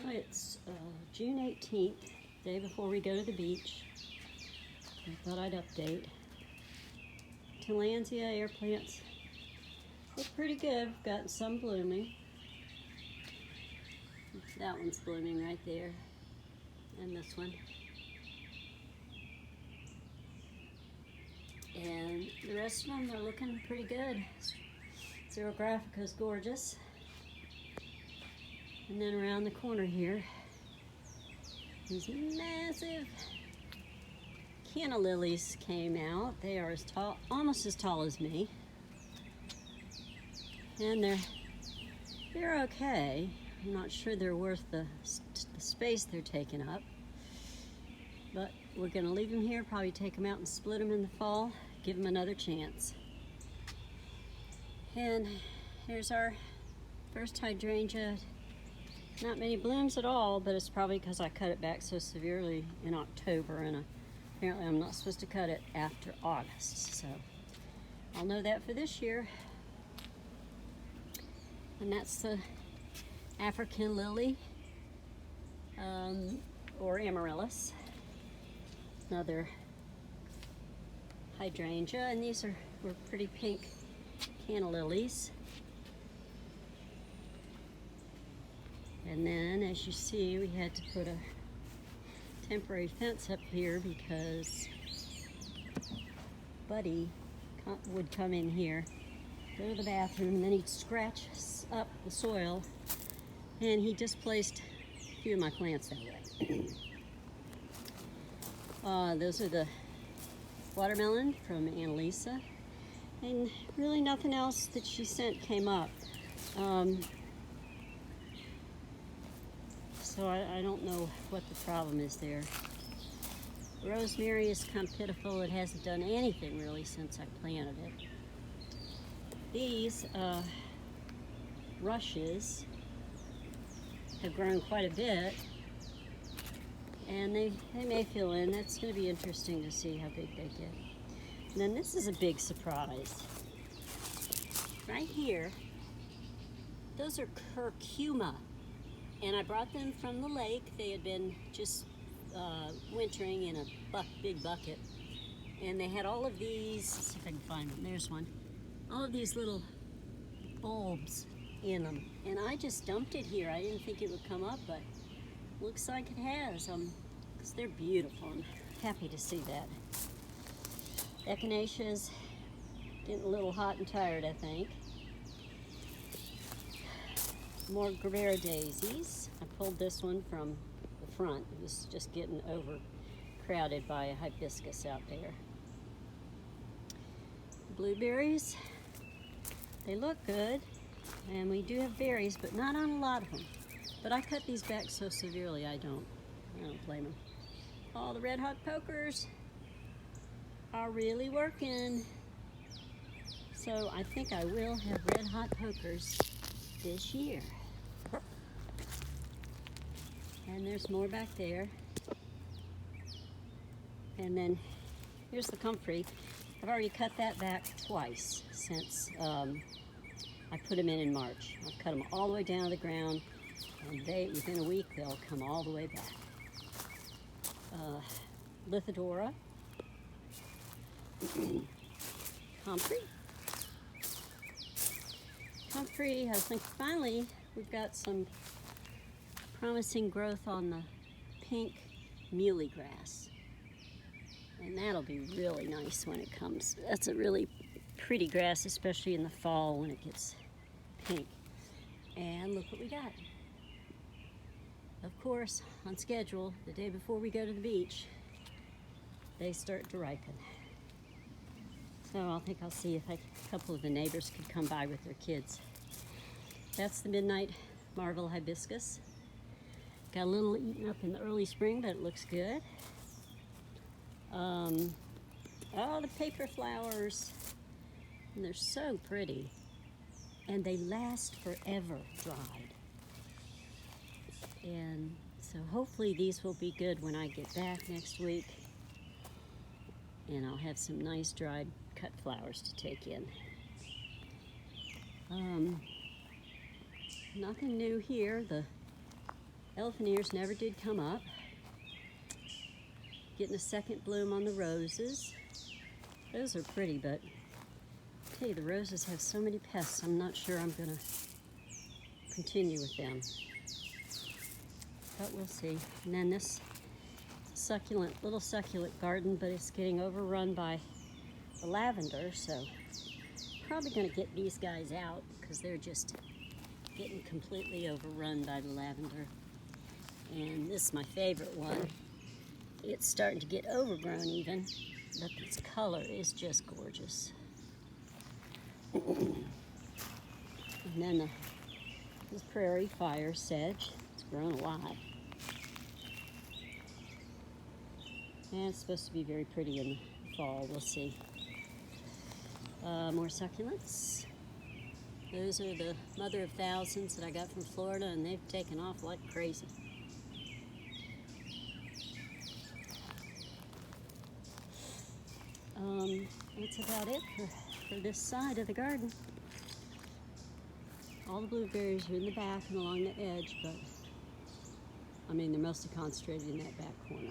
It's June 18th, day before we go to the beach. I thought I'd update. Tillandsia air plants look pretty good. We've gotten some blooming. That one's blooming right there, and this one. And the rest of them are looking pretty good. Xerographica is gorgeous. And then around the corner here, these massive canna lilies came out. They are as tall, almost as tall as me. And they're okay. I'm not sure they're worth the space they're taking up. But we're gonna leave them here, probably take them out and split them in the fall, give them another chance. And here's our first hydrangea. Not many blooms at all, but it's probably because I cut it back so severely in October, and apparently I'm not supposed to cut it after August. So I'll know that for this year. And that's the African lily, or amaryllis. Another hydrangea, and these were pretty pink canna lilies. And then, as you see, we had to put a temporary fence up here because Buddy would come in here, go to the bathroom, and then he'd scratch up the soil, and he displaced a few of my plants that way. Those are the watermelon from Annalisa, and really nothing else that she sent came up. So I don't know what the problem is there. Rosemary is kind of pitiful. It hasn't done anything really since I planted it. These rushes have grown quite a bit, and they may fill in. That's going to be interesting to see how big they get. And then this is a big surprise. Right here, those are curcuma. And I brought them from the lake. They had been just wintering in a big bucket. And they had all of these, let's see if I can find them, there's one. All of these little bulbs in them. And I just dumped it here. I didn't think it would come up, but looks like it has. Because they're beautiful. I'm happy to see that. Echinaceas, getting a little hot and tired, I think. More Gravera daisies. I pulled this one from the front. It was just getting overcrowded by a hibiscus out there. Blueberries, they look good, and we do have berries, but not on a lot of them. But I cut these back so severely, I don't blame them. All the red hot pokers are really working. So I think I will have red hot pokers this year. And there's more back there. And then here's the comfrey. I've already cut that back twice since I put them in March. I've cut them all the way down to the ground, and within a week they'll come all the way back. Lithidora, comfrey. I think finally we've got some promising growth on the pink muhly grass. And that'll be really nice when it comes. That's a really pretty grass, especially in the fall when it gets pink. And look what we got. Of course, on schedule, the day before we go to the beach, they start to ripen. So I think I'll see if a couple of the neighbors could come by with their kids. That's the Midnight Marvel hibiscus. Got a little eaten up in the early spring, but it looks good. Oh, the paper flowers. And they're so pretty. And they last forever dried. And so hopefully these will be good when I get back next week. And I'll have some nice dried cut flowers to take in. Nothing new here. The Elephant ears never did come up. Getting a second bloom on the roses. Those are pretty, but hey, the roses have so many pests, I'm not sure I'm gonna continue with them. But we'll see. And then this succulent, little succulent garden, but it's getting overrun by the lavender, so probably gonna get these guys out because they're just getting completely overrun by the lavender. And this is my favorite one. It's starting to get overgrown even, but its color is just gorgeous. And then this prairie fire sedge. It's grown a lot. And it's supposed to be very pretty in the fall. We'll see. More succulents. Those are the mother of thousands that I got from Florida, and they've taken off like crazy. That's about it for this side of the garden. All the blueberries are in the back and along the edge, but I mean, they're mostly concentrated in that back corner.